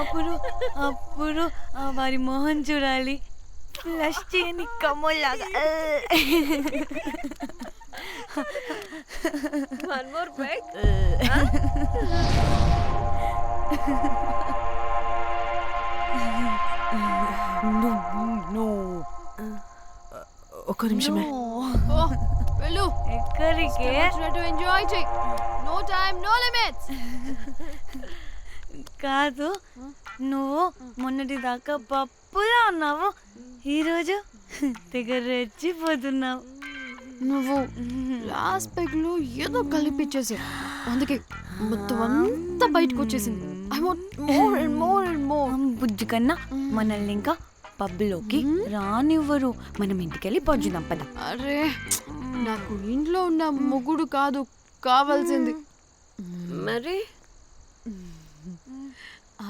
అప్పుడు అప్పుడు వారి మొహం చూడాలి, ఫ్లష్ చేయని కమ్మలాగా. One more peck. ఒక్క నిమిషమే. Oh, వెళ్ళు. ఎక్కడికే? వచ్చినట్టు ఎంజాయ్ చెయ్యి. No time no limits. కాదు, నువ్వు మొన్నటి దాకా పప్పులా ఉన్నావు, ఈరోజు తెగ రెచ్చిపోతున్నావు. నువ్వు లాస్ట్ పెగ్ లో ఏదో కలిపిచ్చేసి, అందుకే మొత్తం అంతా బయటకు వచ్చేసింది. I want more and more and more. బుజ్జి కన్నా మనల్ని ఇంకా పబ్లోకి రానివ్వరు. మనం ఇంటికెళ్ళి పొంచుదాం పద. అరే, నాకు ఇంట్లో ఉన్న మొగుడు కాదు కావాల్సింది. మరి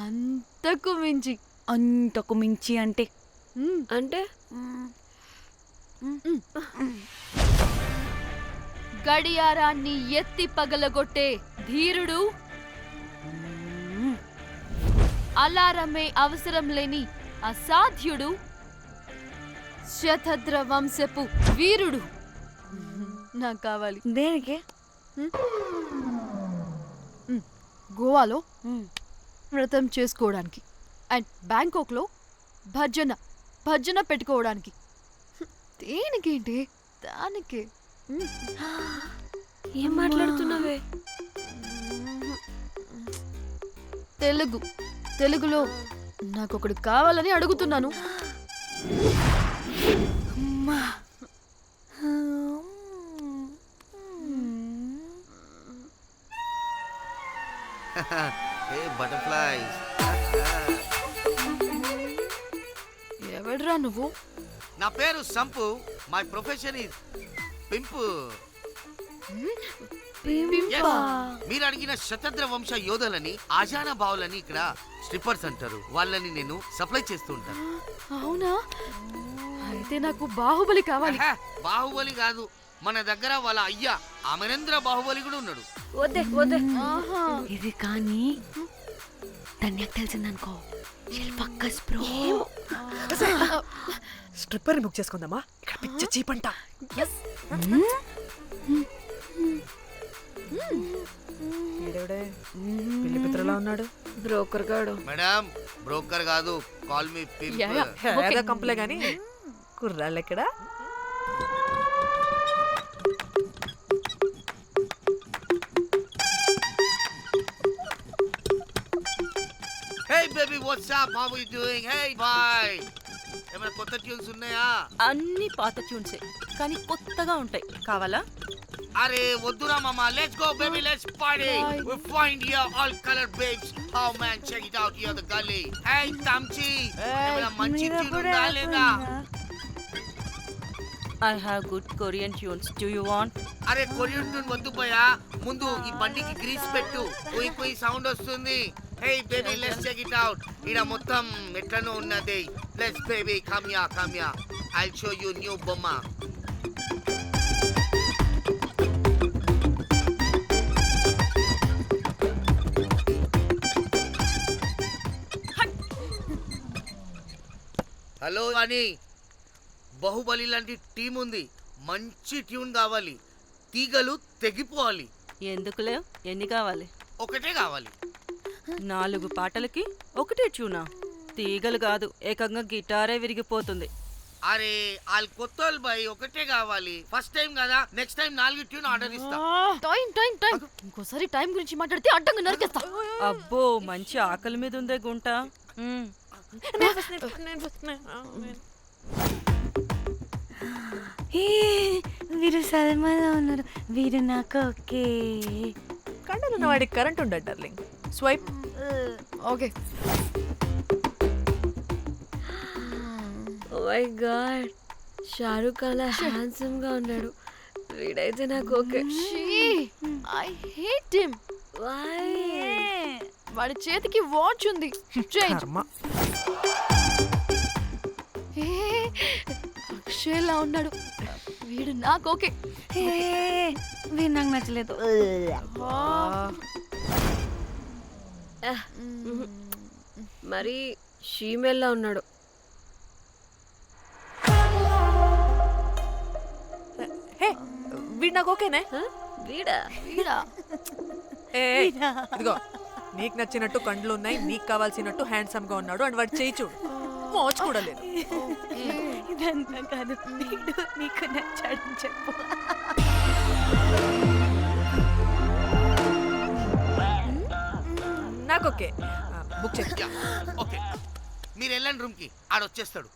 అంతకు మించి. అంతకు మించి అంటే అంటే గడియారాన్ని ఎత్తి పగలగొట్టే ధీరుడు, అలారమే అవసరం లేని అసాధ్యుడు, శతద్ర వంశపు వీరుడు నాకు కావాలి. దేనికి? గోవాలో వ్రతం చేసుకోవడానికి అండ్ బ్యాంకాక్లో భజన పెట్టుకోవడానికి. దేనికేంటి? దానికే. ఏం మాట్లాడుతున్నావే? తెలుగులో నాకొకడు కావాలని అడుగుతున్నాను. Hey butterflies. ఎవడ్రా నువ్వు? నా పేరు Sampu. My profession is pimp. మీరు అడిగిన శతద్ర వంశ యోధులని, ఆజానా బావులని ఇక్కడ స్ట్రిప్పర్స్ అంటారు. వాళ్ళని నేను సప్లై చేస్తూ ఉంటాను. అవునా? అయితే నాకు బాహుబలి కావాలి. బాహుబలి కాదు, మన దగ్గర వాళ్ళ అయ్యా అమరేంద్ర బాహుబలి కూడా ఉన్నాడు. వద్దే వద్దే. ఇది కానీ ధన్యకు తెలిసిందనుకో, ఫక్కస్ బ్రో. స్ట్రిప్పర్ బుక్ చేసుకుందామా? ఇక్కడ పిచ్చ చీపంట. ఈడెవడే పిల్లి పిత్రలా ఉన్నాడు? బ్రోకర్ గాడు. మేడం, బ్రోకర్ కాదు, కాల్ మీ పింప్. ఏదో కంపలే గాని కుర్రాళ్ళు ఎక్కడ? Hey baby, what's up? How are you doing? Hey bye. ఏమైనా కొత్త ట్యూన్స్ ఉన్నాయా? అన్ని పాత ట్యూన్సే, కానీ కొత్తగా ఉంటాయి. కావాలా? అరే వద్దురా మామ. Let's go baby, let's party. We find here all color babes. Oh man, check it out here the gully. Hey Tamchi, ఏమైనా మంచి ట్యూన్ ఉందా లేదా? I have good Korean tunes. Do you want? అరే కొరియన్ ట్యూన్ వద్దు పోయా, ముందు ఈ బండికి గ్రీస్ పెట్టు. కొయి కొయి సౌండ్ వస్తుంది. Hey baby, let's check it out. ఇడ మొత్తం ఎట్లనో ఉన్నది. Let's baby, come here. I'll show you new బొమ్మ. హలో అని, బాహుబలి లాంటి టీం ఉంది. మంచి ట్యూన్ కావాలి. తీగలు తెగిపోవాలి. ఎందుకులే, ఎన్ని కావాలి? ఒకటే కావాలి. 4 పాటలకి ఒకటే ట్యూనా? తీగలు కాదు, ఏకంగా గిటారే విరిగిపోతుంది. అరే వాళ్ళు కొత్త వాళ్ళు బాయ్, ఒకటే కావాలి. ఫస్ట్ టైం కదా, నెక్స్ట్ టైం 4 ట్యూన్ ఆర్డర్ ఇస్తా. టైం ఇంకోసారి టైం గురించి మాట్లాడితే అడ్డంగా నరికేస్తా. అబ్బో, మంచి ఆకలి మీద ఉందే గుంట. వీరు సల్మాలో ఉన్నారు. వీరు నాకు ఓకే. కండలున్న వాడికి కరెంట్ ఉండడు darling. Swipe. Okay. Oh my god, Shahrukh అలా హ్యాండ్సమ్ గా ఉన్నాడు. వీడైతే నాకు ఓకే. I hate him. వాడి చేతికి వాచ్ ఉంది. అక్షయ్లా ఉన్నాడు. వీడు నాకు ఓకే. వీడు నాకు నచ్చలేదు. మరి షీమేల్లా ఉన్నాడు. హే వీడు నాకు ఓకేనే. హ? వీడా? వీడా? ఇదిగో నీకు నచ్చినట్టు కండ్లు ఉన్నాయి, నీకు కావాల్సినట్టు హ్యాండ్సమ్ గా ఉన్నాడు అండ్ వాడు చేయి చూడు మోచు కూడా లేదు. ఇదంతా కాదు, వీడు నీకు నచ్చాడని చెప్పు. నాకు ఓకే. బుక్ చేసి ఓకే, మీరు వెళ్ళండి రూమ్ కి, ఆడొచ్చేస్తాడు.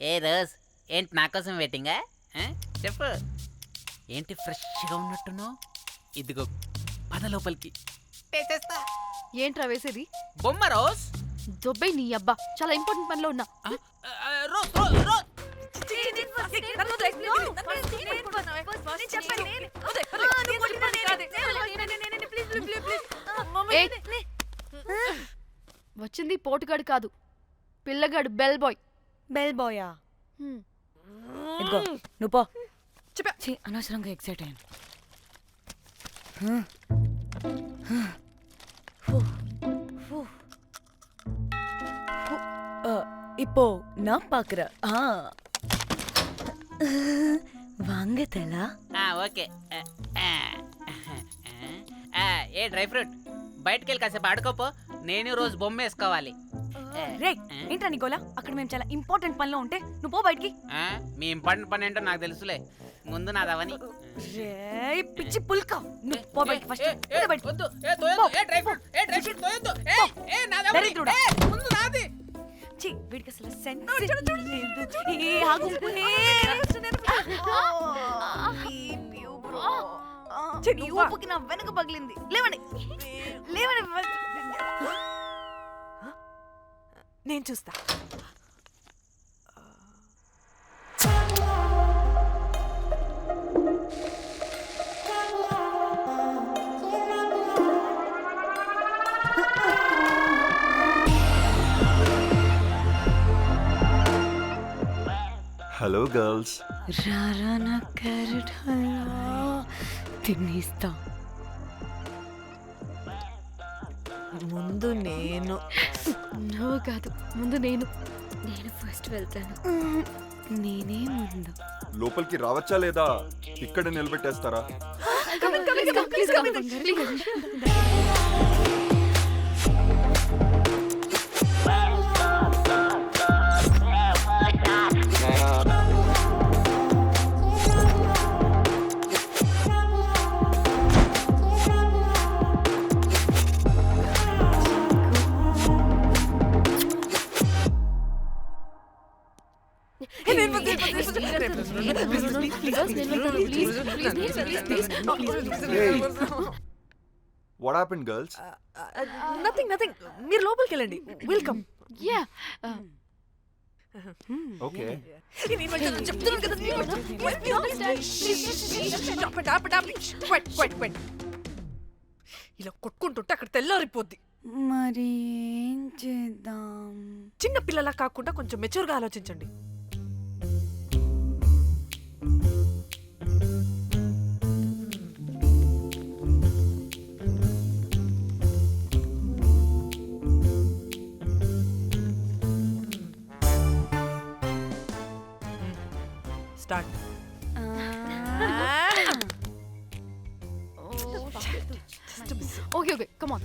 ఏ రోజ్, ఏంటి నా కోసం వెయిటింగా? చెప్పు, ఏంటి ఫ్రెష్గా ఉన్నట్టున్నావు? ఇదిగో పద లోపలికి వేసేస్తా. ఏంట్రా వేసేది? బొమ్మ రోజ్. దొబ్బై నీ అబ్బా, చాలా ఇంపార్టెంట్ పనిలో ఉన్నా. Rose rose rose. ఏయ్, వచ్చింది పోటుగాడు కాదు, పిల్లగాడు బెల్ బాయ్. బెల్ బాయా? ఇదిగో నువ్వు పో. ఛీ, అనవసరంగా ఎక్సైట్ అయ్యాను. இப்போ நான் பாக்குறேன். வாங்க தலா. ఓకే. ఏ డ్రై ఫ్రూట్, బయటకు వెళ్ళి కాసేపు ఆడుకోపో. నేను రోజు బొమ్మ వేసుకోవాలి. రే ఏంట్రా నికోలా, అక్కడ మేము చాలా ఇంపార్టెంట్ పనిలో ఉంటే నువ్వు పో బయటికి. మీ ఇంపార్టెంట్ పని ఏంటో నాకు తెలుసులే, ముందు నాదవని. రే పిచ్చి పుల్క, నువ్వు పో బయటికి ఫస్ట్. వద్దు, డ్రై ఫ్రూట్ తోయొద్దు. దరిద్రుడా. ముందు నాది. ఛీ, వీడికి అసలు సెన్స్ లేదు. ఏ ఆగు. ఈ ఊపుకి నా వెనక పగిలింది. లేవండి లేవండి. నేను చూస్తా. Hello girls. రారా నా క్యారెట్ హల్వా తినేస్తా. ముందు నేను. నువ్వు కాదు, ముందు నేను. నేను ఫస్ట్ వెళ్తాను. నేనే ముందు. లోపలికి రావచ్చా లేదా ఇక్కడ నిలబెట్టేస్తారా? What happened, girls? Nothing nothing, మీరు లోపలికి వెళ్ళండి. వెల్కమ్. Yeah, Okay. ఇలా కొట్టుకుంటుంటే అక్కడ తెల్లారిపోద్ది. మరి ఏం చేద్దాం? చిన్న పిల్లలా కాకుండా కొంచెం మెచ్యూర్గా ఆలోచించండి. Start. Okay okay, come on.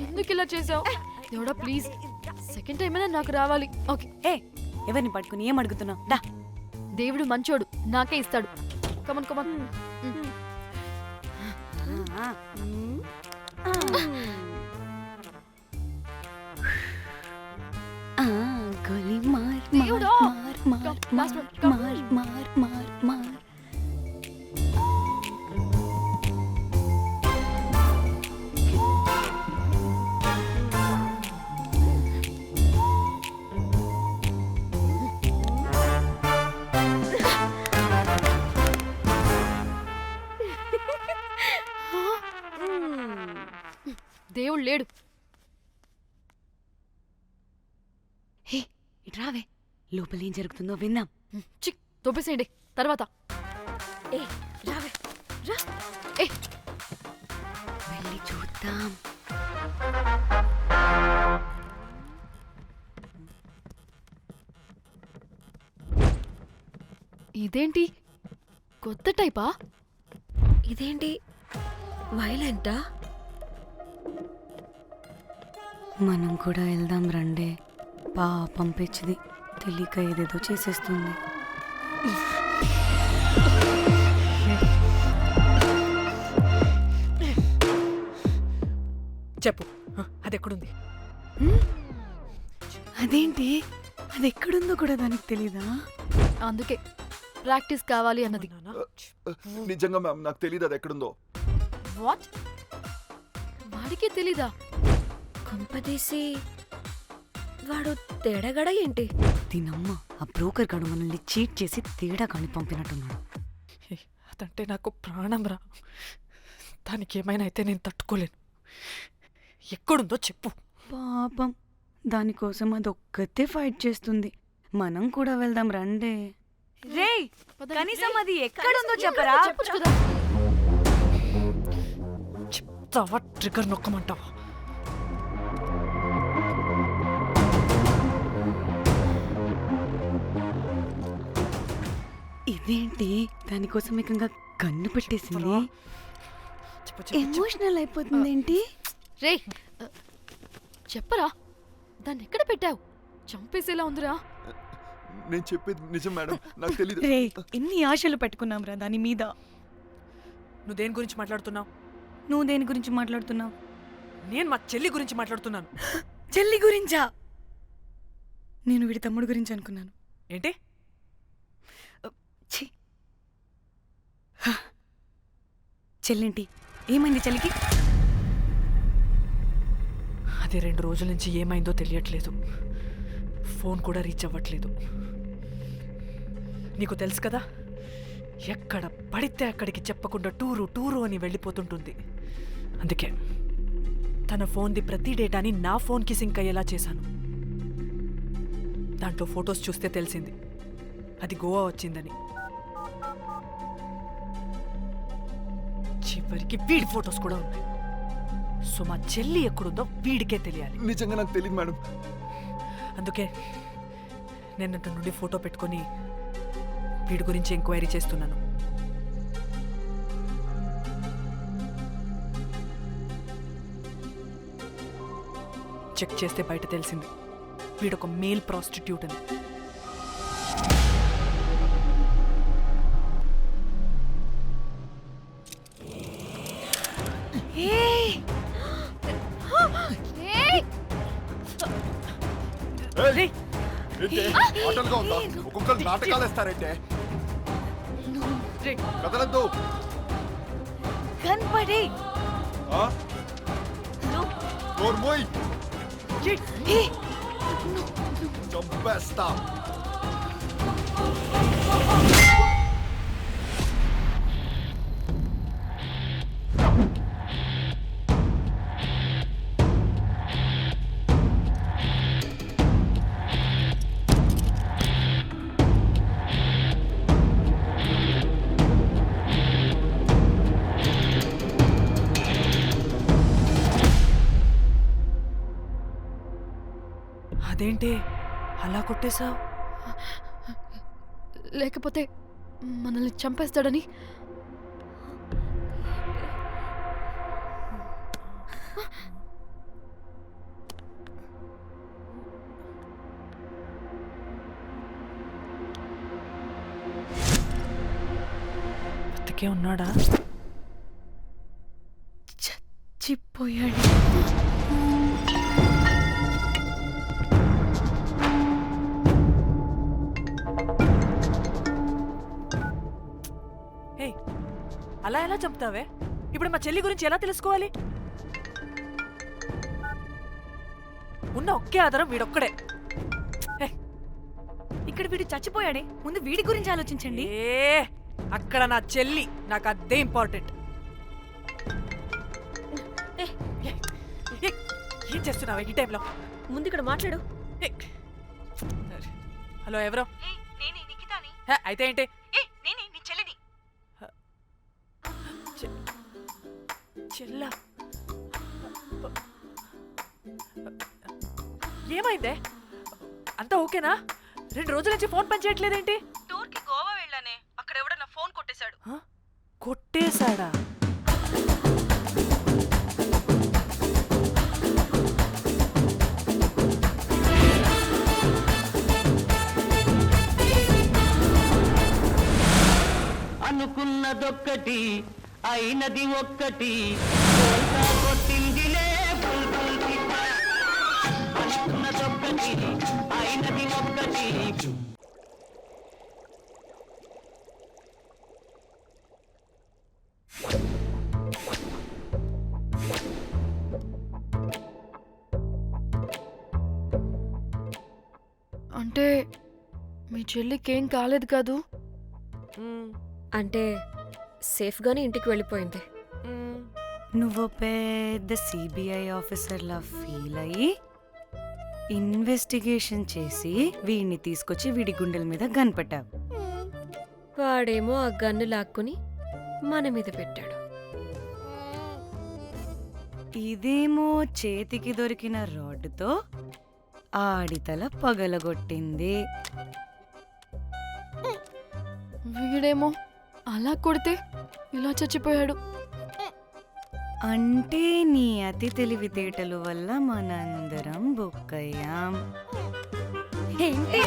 ఎందుకు ఇలా చేసావు? దేవుడా ప్లీజ్, సెకండ్ టైం అయినా నాకు రావాలి. ఓకే. ఏ ఎవరిని పట్టుకుని ఏం అడుగుతున్నావు? డా. దేవుడు మంచోడు, నాకే ఇస్తాడు. Come on come on. గోలీ మార్ దేవుడా! మార్ మార్ Come, last one, come. మార్ మార్ మార్ మార్ దేవుడు లేడు. హే ఇట్రావే, లోపల ఏం జరుగుతుందో విందాం. చిక్ తోపేసేయండి తర్వాత. ఏ రావే, రా. ఏ వెళ్ళి చూద్దాం. ఇదేంటి కొత్త టైపా? ఇదేంటి వైలెంటా? మనం కూడా వెళ్దాం రండే. పాపం పిచ్చిది, తెలియక ఏదేదో చేసేస్తుంది. చెప్పు, అది ఎక్కడుంది? అదేంటి, అది ఎక్కడుందో కూడా దానికి తెలీదా? అందుకే ప్రాక్టీస్ కావాలి అన్నది. నిజంగా మ్యామ్ నాకు తెలియదు అది ఎక్కడుందో. వాట్? వాడికి తెలీదా? కొంపదీసి వాడు తేడగడ ఏంటి? దీనమ్మ, ఆ బ్రోకర్ గాడు మనల్ని చీట్ చేసి తేడా కాని పంపినట్టున్నాడు. అదంటే నాకు ప్రాణం రా. దానికి ఏమైనా అయితే నేను తట్టుకోలేను. ఎక్కడుందో చెప్పు. పాపం, దానికోసం అది ఒక్కతే ఫైట్ చేస్తుంది. మనం కూడా వెళ్దాం రండే. రేయ్, కనీసం అది ఎక్కడుందో చెప్పరా? చెప్పొచ్చు కదా. చెప్తావా? ట్రిగర్ నొక్కమంటావా? ఇదేంటి, దానికోసం ఏకంగా కన్ను పెట్టేసింది. చెప్పు, చెప్పు, చెప్పు. ఎమోషనల్ అయిపోతుంది ఏంటి? రే చెప్పరా, దాన్ని ఎక్కడ పెట్టావు? చంపేసేలా ఉందిరా. నేను చెప్పేది నిజం మేడం, నాకు తెలీదు. రే, ఎన్ని ఆశలు పెట్టుకున్నాం రా దాని మీద. నువ్వు దేని గురించి మాట్లాడుతున్నావు? నువ్వు దేని గురించి మాట్లాడుతున్నావు? నేను మా చెల్లి గురించి మాట్లాడుతున్నాను. చెల్లి గురించా? నేను వీడి తమ్ముడు గురించి అనుకున్నాను. ఏంటి? ఛీ. చెల్లింటి ఏమైంది చెల్లికి? అది 2 రోజుల నుంచి ఏమైందో తెలియట్లేదు. ఫోన్ కూడా రీచ్ అవ్వట్లేదు. నీకు తెలుసు కదా, ఎక్కడ పడితే అక్కడికి చెప్పకుండా టూరు అని వెళ్ళిపోతుంటుంది. అందుకే తన ఫోన్ది ప్రతి డేటాని నా ఫోన్కి సింక్ అయ్యేలా చేశాను. దాంట్లో ఫొటోస్ చూస్తే తెలిసింది అది గోవా వచ్చిందని. చివరికి వీడి ఫొటోస్ కూడా ఉన్నాయి. సో మా చెల్లి ఎక్కడుందో వీడికే తెలియాలి. నిజంగా నాకు తెలియదు మేడం. అందుకే నేను అతని నుండి ఫోటో పెట్టుకొని వీడి గురించి ఎంక్వైరీ చేస్తున్నాను. చెక్ చేస్తే బయట తెలిసింది వీడొక మేల్ ప్రాస్టిట్యూట్ అని. ఏయ్! ఏంటే? ఆటలుగా ఉందా? ఒక్కొక్కరు నాటకాలు వేస్తారంటే కదలద్దు. కనపడే ఆ? డోర్ మూయ్. చంపేస్తా. అదేంటి అలా కొట్టేశావు? లేకపోతే మనల్ని చంపేస్తాడని. బతికే ఉన్నాడా? చచ్చిపోయాడు. హే, అలా ఎలా చెప్తావే? ఇప్పుడు మా చెల్లి గురించి ఎలా తెలుసుకోవాలి? ఉన్న ఒకే ఆధారం వీడొక్కడే. హే, ఇక్కడ వీడు చచ్చిపోయాడే, ముందు వీడి గురించి ఆలోచించండి. అక్కడ నా చెల్లి, నాకు అదే ఇంపార్టెంట్. ఏం చేస్తున్నావే ఈ టైంలో? ముందు ఇక్కడ మాట్లాడు. హలో, ఎవరో? హే, అయితే ఏంటి? చెల్లా, ఏమైందే? అంతా ఓకేనా? 2 రోజుల నుంచి ఫోన్ పని చేయట్లేదేంటి? టూర్కి గోవా వెళ్ళానే, అక్కడ ఎవడో నా ఫోన్ కొట్టేశాడు. కొట్టేశాడా? అనుకున్నదొక్కటి అయినది ఒక్కటి కొట్టిందిలే బుల్బుల్ పిట్ట. అనుకున్నదొక్కటి అయినది ఒక్కటి. అంటే మీ చెల్లికి ఏం కాలేదు కాదు? అంటే సేఫ్గానే ఇంటికి వెళ్ళిపోయింది. నువ్వు పెద్ద సిబిఐ ఆఫీసర్లా ఫీల్ అయ్యి ఇన్వెస్టిగేషన్ చేసి వీడిని తీసుకొచ్చి వీడి గుండెల మీద కనిపెట్టావు. వాడేమో ఆ గన్ను లాక్కుని మన మీద పెట్టాడు. ఇదేమో చేతికి దొరికిన రాడ్డుతో ఆడితల పగలగొట్టింది. వీడేమో అలా కొడితే ఇలా చచ్చిపోయాడు. అంటే నీ అతి తెలివితేటలు వల్ల మనందరం బుక్కయ్యాం. ఏంటి?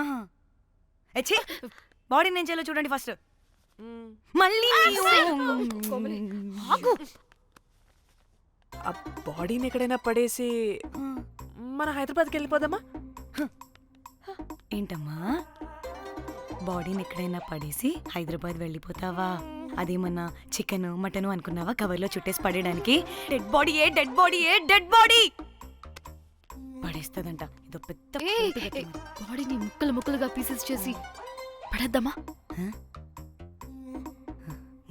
ఆహా. ఛీ! బాడీ నేను చేయాలో చూడండి ఫస్ట్. మళ్ళీ ఆ బాడీని ఎక్కడైనా పడేసి మన హైదరాబాద్కి వెళ్ళిపోదామా? ఏంటమ్మా, బాడీని ఎక్కడైనా పడేసి హైదరాబాద్ వెళ్ళిపోతావా? అదేమన్నా చికెన్ మటన్ అనుకున్నావా కవర్లో చుట్టేసి పడేయడానికి? డెడ్ బాడీ ఏ డెడ్ బాడీ ఏ డెడ్ బాడీ పడేస్తుందంట. ఇదో పెద్ద బాడీని ముక్కలు ముక్కలుగా పీసెస్ చేసి పడేద్దామా?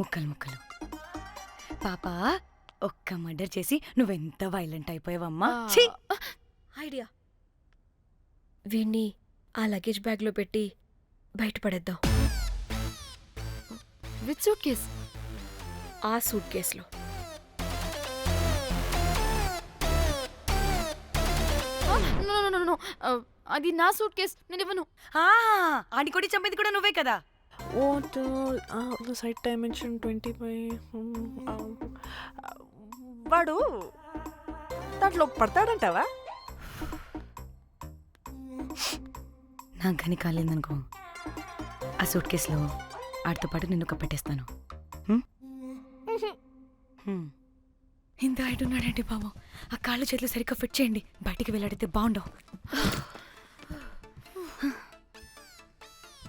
ముక్కలు ముక్కలు. పాప, ఒక్క మర్డర్ చేసి నువ్వెంత వైలెంట్ అయిపోయావమ్మా. ఛీ! ఐడియా, వీణ్ణి ఆ లగేజ్ బ్యాగ్లో పెట్టి బయటపడేద్దాం. With suitcase? ఆ సూట్ కేసులో. అది నా సూట్ కేస్, నేను ఇవ్వను. ఆడి కొడి చంపేది కూడా నువ్వే కదా. Site dimension 25. వాడు దాంట్లో పడతాడంటావా? నాకు కానీ కాలేదనుకో, ఆ సూట్ కేసులో ఆడితో పాటు నిన్ను కప్పెట్టేస్తాను. ఇంత హైట్ ఉన్నాడంటే బాబు, ఆ కాళ్ళు చేతులు సరిగ్గా ఫిట్ చేయండి, బయటికి వెళ్ళాడితే బాగుండవు.